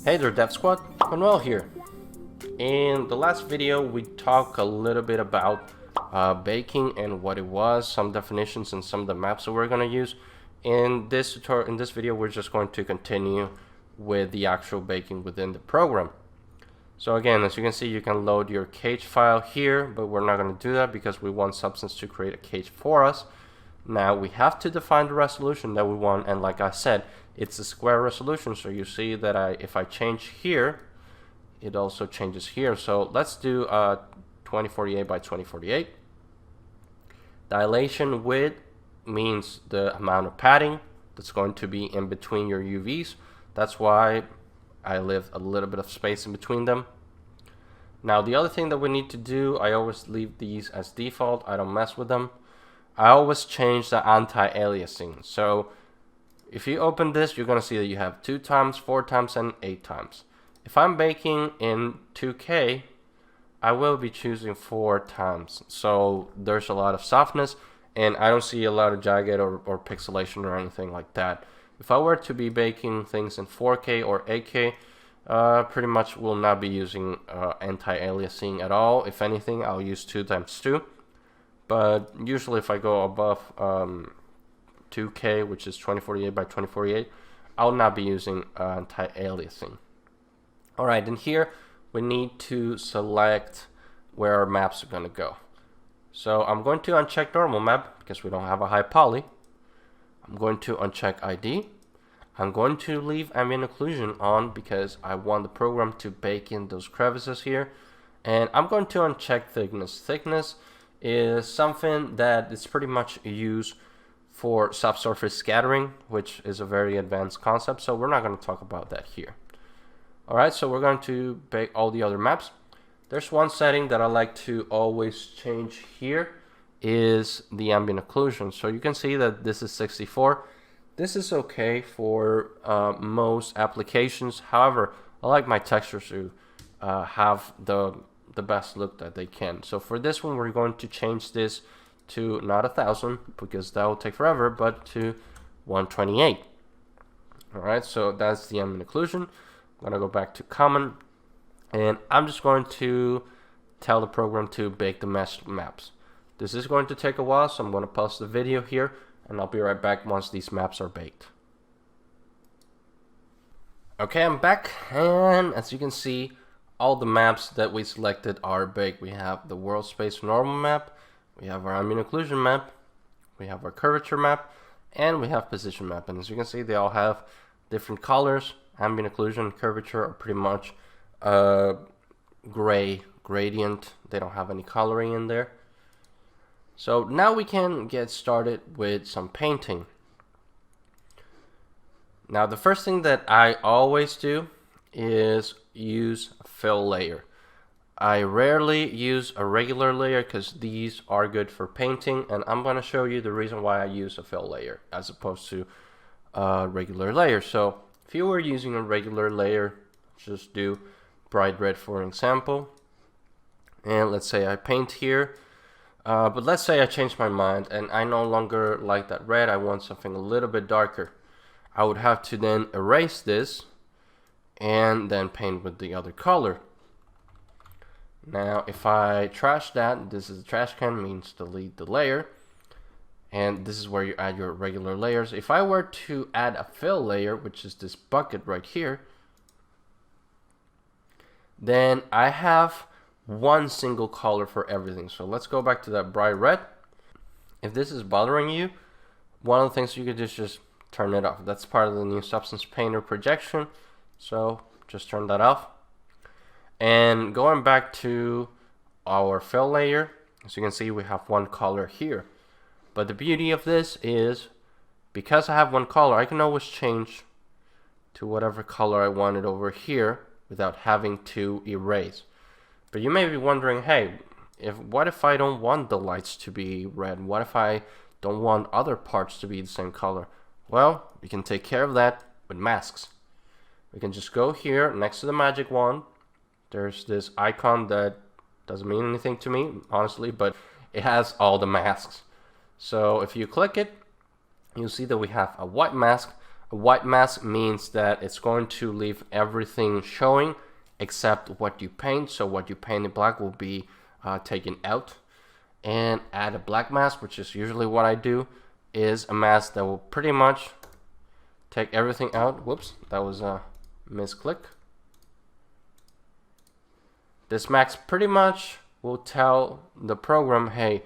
Hey there Dev Squad, Manuel here. In the last video we talked a little bit about baking and what it was, some definitions and some of the maps that we're going to use. In this video we're just going to continue with the actual baking within the program. So again, as you can see, you can load your cage file here, but we're not going to do that because we want Substance to create a cage for us. Now we have to define the resolution that we want, and like I said, it's a square resolution, so you see that if I change here, it also changes here. So let's do 2048 by 2048. Dilation width means the amount of padding that's going to be in between your UVs. That's why I leave a little bit of space in between them. Now the other thing that we need to do, I always leave these as default. I don't mess with them. I always change the anti-aliasing. So if you open this, you're going to see that you have 2 times, 4 times, and 8 times. If I'm baking in 2K, I will be choosing 4 times. So there's a lot of softness, and I don't see a lot of jagged or pixelation or anything like that. If I were to be baking things in 4K or 8K, pretty much will not be using anti-aliasing at all. If anything, I'll use 2 times 2. But usually if I go above 2K, which is 2048 by 2048, I'll not be using anti-aliasing. Alright, and here we need to select where our maps are going to go. So I'm going to uncheck normal map because we don't have a high poly. I'm going to uncheck ID. I'm going to leave ambient occlusion on because I want the program to bake in those crevices here. And I'm going to uncheck thickness. Thickness is something that is pretty much used for subsurface scattering, which is a very advanced concept, so we're not going to talk about that here. Alright, so we're going to bake all the other maps. There's one setting that I like to always change here, is the ambient occlusion. So you can see that this is 64. This is okay for most applications. However, I like my textures to have the best look that they can. So for this one, we're going to change this to not 1000 because that will take forever, but to 128. Alright, so that's the ambient occlusion. I'm going to go back to common, and I'm just going to tell the program to bake the mesh maps. This is going to take a while, so I'm going to pause the video here, and I'll be right back once these maps are baked. Okay, I'm back, and as you can see, all the maps that we selected are baked. We have the world space normal map, we have our ambient occlusion map, we have our curvature map, and we have position map. And as you can see, they all have different colors. Ambient occlusion, curvature are pretty much gray gradient. They don't have any coloring in there. So now we can get started with some painting. Now the first thing that I always do is use a fill layer. I rarely use a regular layer because these are good for painting, and I'm going to show you the reason why I use a fill layer as opposed to a regular layer. So if you were using a regular layer, just do bright red for example, and let's say I paint here, but let's say I change my mind and I no longer like that red, I want something a little bit darker. I would have to then erase this and then paint with the other color. Now if I trash that, this is a trash can, means delete the layer, and this is where you add your regular layers. If I were to add a fill layer, which is this bucket right here, then I have one single color for everything. So let's go back to that bright red. If this is bothering you, one of the things you could do is just turn it off. That's part of the new Substance Painter projection, so just turn that off. And going back to our fill layer, as you can see, we have one color here. But the beauty of this is, because I have one color, I can always change to whatever color I wanted over here without having to erase. But you may be wondering, hey, what if I don't want the lights to be red? What if I don't want other parts to be the same color? Well, we can take care of that with masks. We can just go here next to the magic wand. There's this icon that doesn't mean anything to me, honestly, but it has all the masks. So if you click it, you'll see that we have a white mask, A white mask means that it's going to leave everything showing except what you paint. So what you paint in black will be taken out. And add a black mask, which is usually what I do, is a mask that will pretty much take everything out. Whoops, that was a misclick. This mask pretty much will tell the program, hey,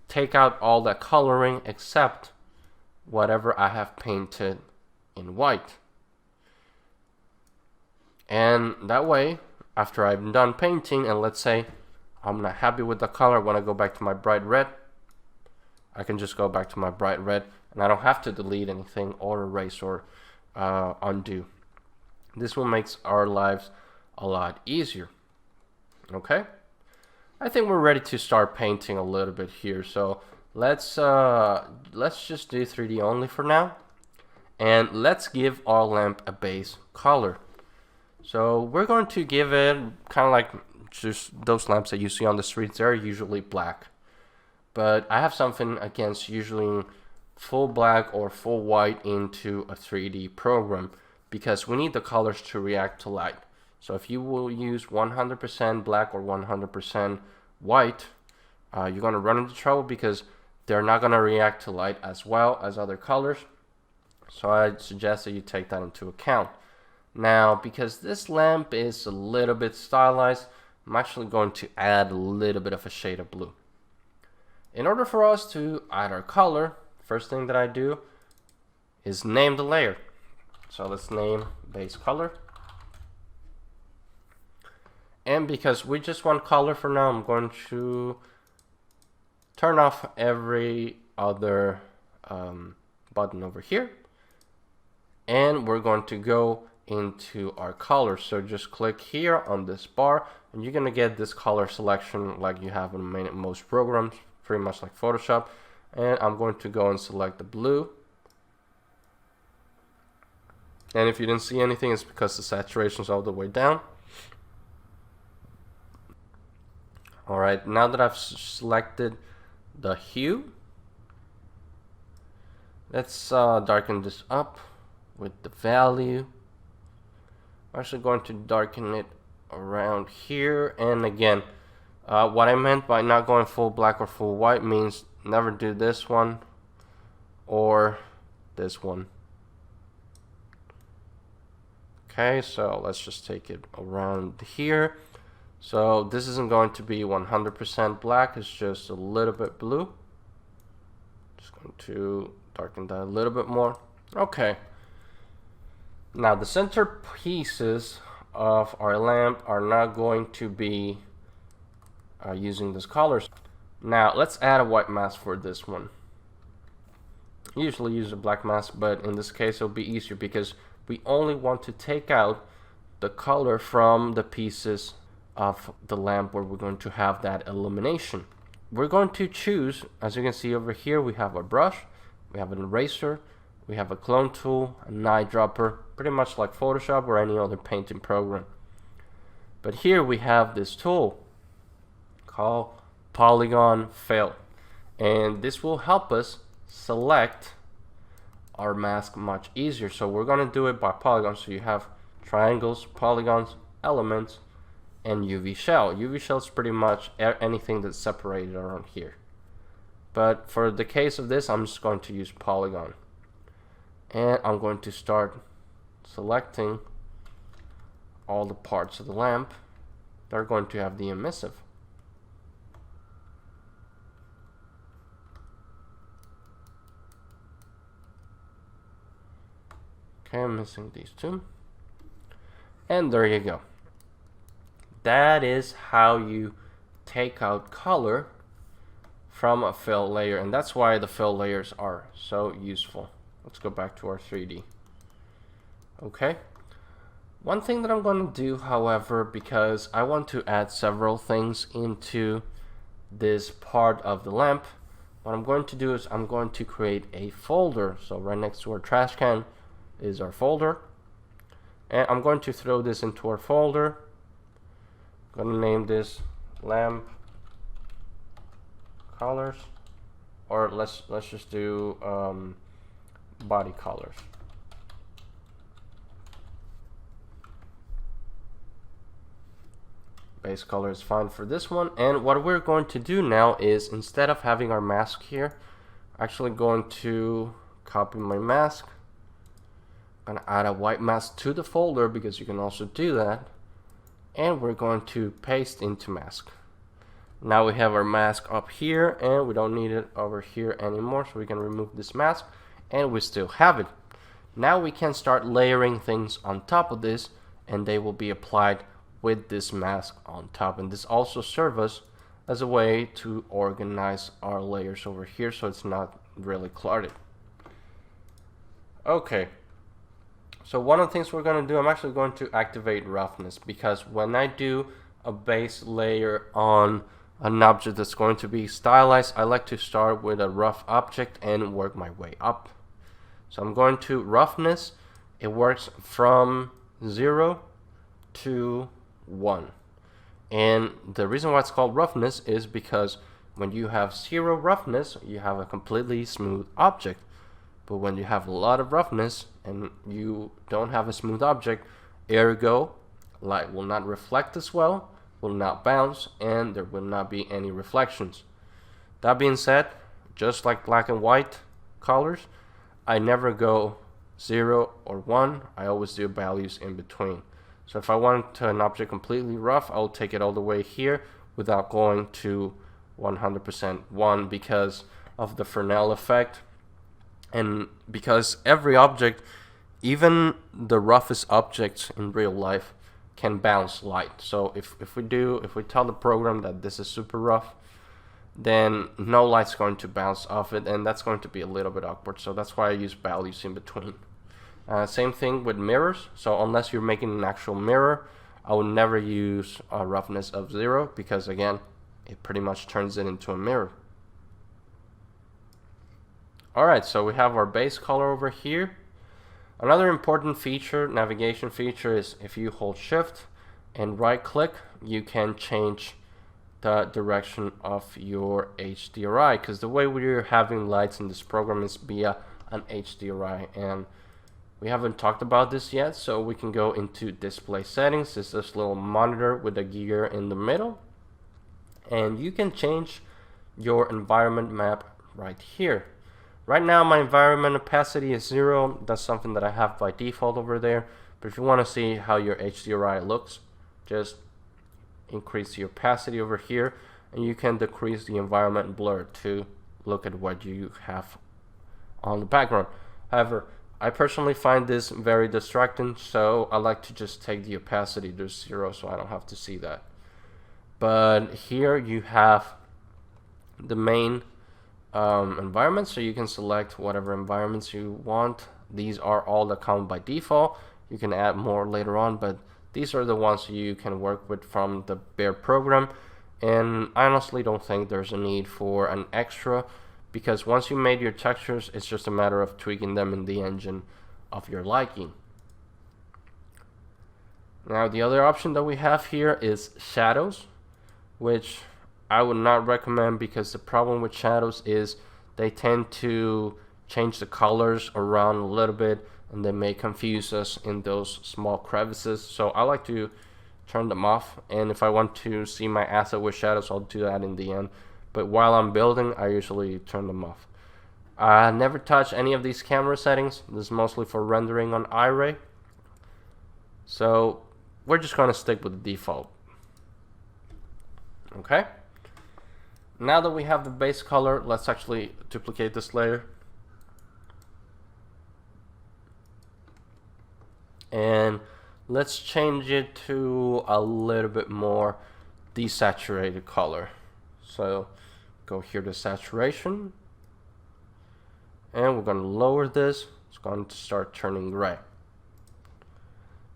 take out all that coloring except whatever I have painted in white. And that way, after I'm done painting, and let's say I'm not happy with the color, I want to go back to my bright red, I can just go back to my bright red, and I don't have to delete anything or erase or undo. This will make our lives a lot easier. Okay, I think we're ready to start painting a little bit here. So let's just do 3D only for now, and let's give our lamp a base color. So we're going to give it kind of like just those lamps that you see on the streets. They're usually black, but I have something against usually full black or full white into a 3D program, because we need the colors to react to light. So if you will use 100% black or 100% white, you're going to run into trouble because they're not going to react to light as well as other colors. So I suggest that you take that into account. Now, because this lamp is a little bit stylized, I'm actually going to add a little bit of a shade of blue. In order for us to add our color, first thing that I do is name the layer. So let's name base color. And because we just want color for now, I'm going to turn off every other button over here. And we're going to go into our color. So just click here on this bar, and you're going to get this color selection like you have in most programs, pretty much like Photoshop. And I'm going to go and select the blue. And if you didn't see anything, it's because the saturation is all the way down. Alright, now that I've selected the hue, let's darken this up with the value. I'm actually going to darken it around here. And again, what I meant by not going full black or full white means never do this one or this one. Okay, so let's just take it around here. So this isn't going to be 100% black, it's just a little bit blue. Just going to darken that a little bit more. Okay. Now the center pieces of our lamp are not going to be using these colors. Now let's add a white mask for this one. I usually use a black mask, but in this case it'll be easier because we only want to take out the color from the pieces of the lamp where we're going to have that illumination. We're going to choose, as you can see over here, we have a brush, we have an eraser, we have a clone tool, a night dropper, pretty much like Photoshop or any other painting program. But here we have this tool called Polygon Fill, and this will help us select our mask much easier. So we're going to do it by polygons. So you have triangles, polygons, elements, and UV shell. UV shell is pretty much anything that's separated around here. But for the case of this, I'm just going to use polygon. And I'm going to start selecting all the parts of the lamp that are going to have the emissive. Okay, I'm missing these two. And there you go. That is how you take out color from a fill layer, and that's why the fill layers are so useful. Let's go back to our 3D. Okay. One thing that I'm going to do, however, because I want to add several things into this part of the lamp, what I'm going to do is I'm going to create a folder. So right next to our trash can is our folder. And I'm going to throw this into our folder. I'm going to name this lamp colors, or let's just do body colors. base color is fine for this one. And what we're going to do now is, instead of having our mask here, actually going to copy my mask. I'm gonna add a white mask to the folder because you can also do that. And we're going to paste into mask. Now we have our mask up here and we don't need it over here anymore, so we can remove this mask and we still have it. Now we can start layering things on top of this and they will be applied with this mask on top, and this also serves us as a way to organize our layers over here so it's not really cluttered. Okay, so one of the things we're going to do, I'm actually going to activate roughness, because when I do a base layer on an object that's going to be stylized, I like to start with a rough object and work my way up. So I'm going to roughness. It works from 0 to 1. And the reason why it's called roughness is because when you have 0 roughness, you have a completely smooth object. But when you have a lot of roughness and you don't have a smooth object, ergo, light will not reflect as well, will not bounce, and there will not be any reflections. That being said, just like black and white colors, I never go 0 or 1. I always do values in between. So if I want an object completely rough, I'll take it all the way here without going to 100% 1 because of the Fresnel effect. And because every object, even the roughest objects in real life, can bounce light. So if we tell the program that this is super rough, then no light's going to bounce off it, and that's going to be a little bit awkward. So that's why I use values in between. Same thing with mirrors. So unless you're making an actual mirror, I would never use a roughness of 0 because again, it pretty much turns it into a mirror. Alright, so we have our base color over here. Another important feature, navigation feature, is if you hold shift and right click, you can change the direction of your HDRI, because the way we're having lights in this program is via an HDRI, and we haven't talked about this yet, so we can go into display settings. It's this little monitor with a gear in the middle, and you can change your environment map right here. Right now my environment opacity is 0. That's something that I have by default over there, but if you want to see how your HDRI looks, just increase the opacity over here, and you can decrease the environment blur to look at what you have on the background. However, I personally find this very distracting, so I like to just take the opacity to 0 so I don't have to see that. But here you have the main environment, so you can select whatever environments you want. These are all that come by default. You can add more later on, but these are the ones you can work with from the bare program, and I honestly don't think there's a need for an extra, because once you made your textures, it's just a matter of tweaking them in the engine of your liking. Now the other option that we have here is shadows, which I would not recommend, because the problem with shadows is they tend to change the colors around a little bit and they may confuse us in those small crevices. So I like to turn them off, and if I want to see my asset with shadows, I'll do that in the end. But while I'm building, I usually turn them off. I never touch any of these camera settings. This is mostly for rendering on iRay. So we're just going to stick with the default. Okay. Now that we have the base color, let's actually duplicate this layer. And let's change it to a little bit more desaturated color. So go here to saturation, and we're going to lower this. It's going to start turning gray.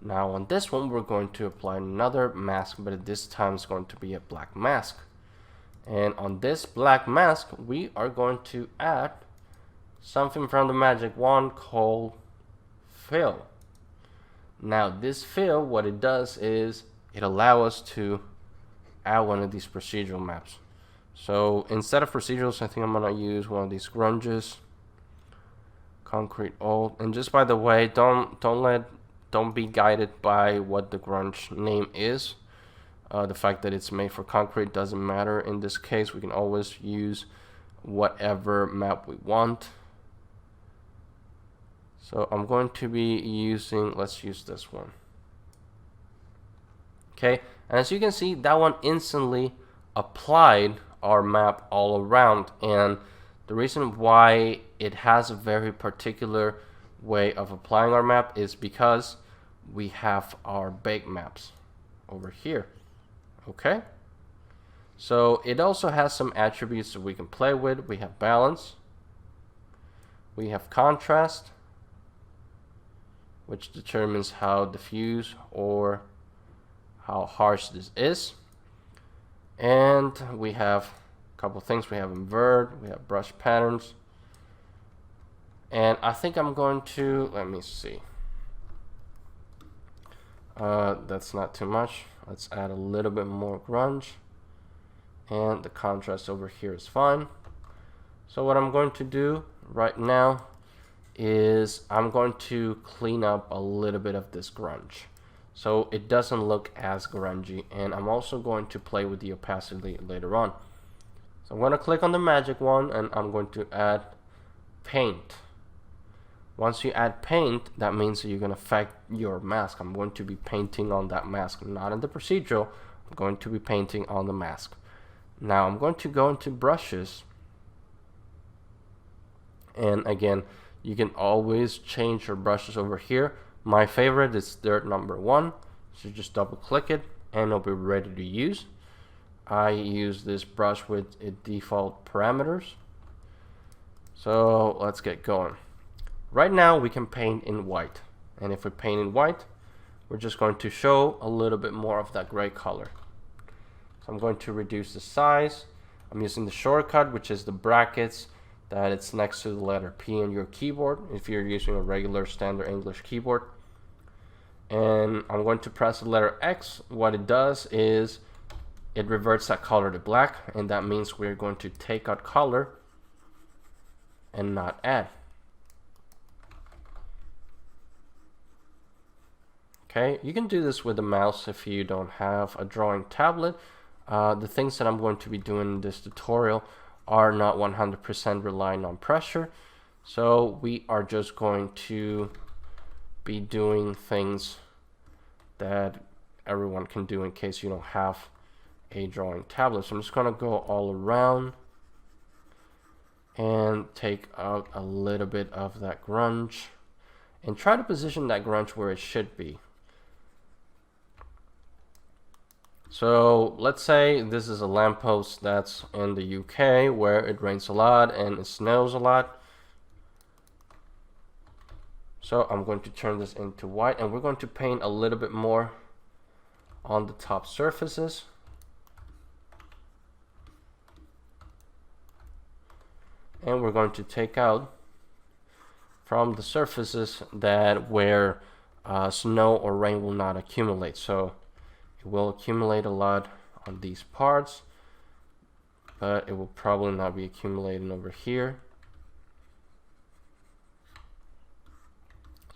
Now on this one, we're going to apply another mask, but at this time it's going to be a black mask. And on this black mask, we are going to add something from the magic wand called fill. Now this fill, what it does is it allows us to add one of these procedural maps. So instead of procedurals, I think I'm gonna use one of these grunges, concrete old. And just by the way, don't be guided by what the grunge name is. The fact that it's made for concrete doesn't matter in this case. We can always use whatever map we want. So I'm going to be using, let's use this one. Okay, and as you can see, that one instantly applied our map all around. And the reason why it has a very particular way of applying our map is because we have our bake maps over here. Okay, so it also has some attributes that we can play with. We have balance, we have contrast, which determines how diffuse or how harsh this is. And we have a couple things. We have invert, we have brush patterns, and I think I'm going to, let me see, that's not too much. Let's add a little bit more grunge, and the contrast over here is fine. So what I'm going to do right now is I'm going to clean up a little bit of this grunge so it doesn't look as grungy, and I'm also going to play with the opacity later on. So I'm going to click on the magic one and I'm going to add paint. Once you add paint, that means that you're going to affect your mask. I'm going to be painting on that mask, not in the procedural. I'm going to be painting on the mask. Now I'm going to go into brushes, and again, you can always change your brushes over here. My favorite is dirt number 1, so just double click it and it'll be ready to use. I use this brush with its default parameters. So let's get going. Right now we can paint in white, and if we paint in white, we're just going to show a little bit more of that gray color. So I'm going to reduce the size. I'm using the shortcut, which is the brackets that it's next to the letter P in your keyboard if you're using a regular standard English keyboard. And I'm going to press the letter X. What it does is it reverts that color to black, and that means we're going to take out color and not add. Okay, you can do this with the mouse if you don't have a drawing tablet. The things that I'm going to be doing in this tutorial are not 100% relying on pressure, so we are just going to be doing things that everyone can do in case you don't have a drawing tablet. So I'm just going to go all around and take out a little bit of that grunge and try to position that grunge where it should be. So let's say this is a lamppost that's in the UK where it rains a lot and it snows a lot. So I'm going to turn this into white, and we're going to paint a little bit more on the top surfaces. And we're going to take out from the surfaces that where snow or rain will not accumulate. So it will accumulate a lot on these parts, but it will probably not be accumulating over here.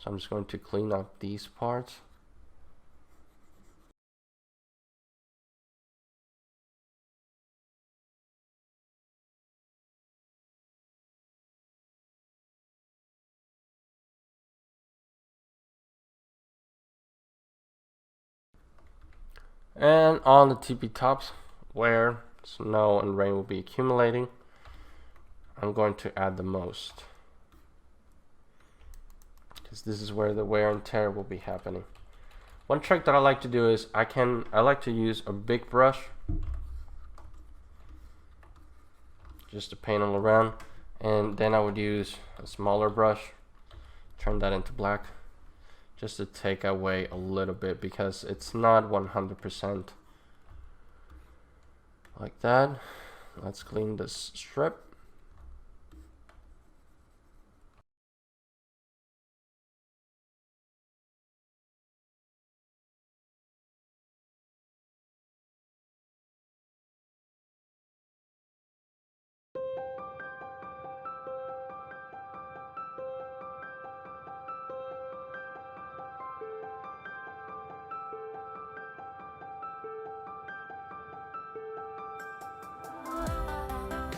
So I'm just going to clean up these parts. And on the TP tops where snow and rain will be accumulating, I'm going to add the most, because this is where the wear and tear will be happening. One trick that I like to do is I like to use a big brush just to paint all around, and then I would use a smaller brush, turn that into black, just to take away a little bit, because it's not 100% like that. Let's clean this strip.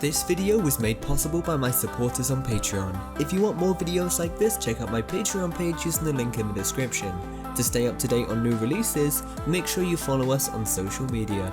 This video was made possible by my supporters on Patreon. If you want more videos like this, check out my Patreon page using the link in the description. To stay up to date on new releases, make sure you follow us on social media.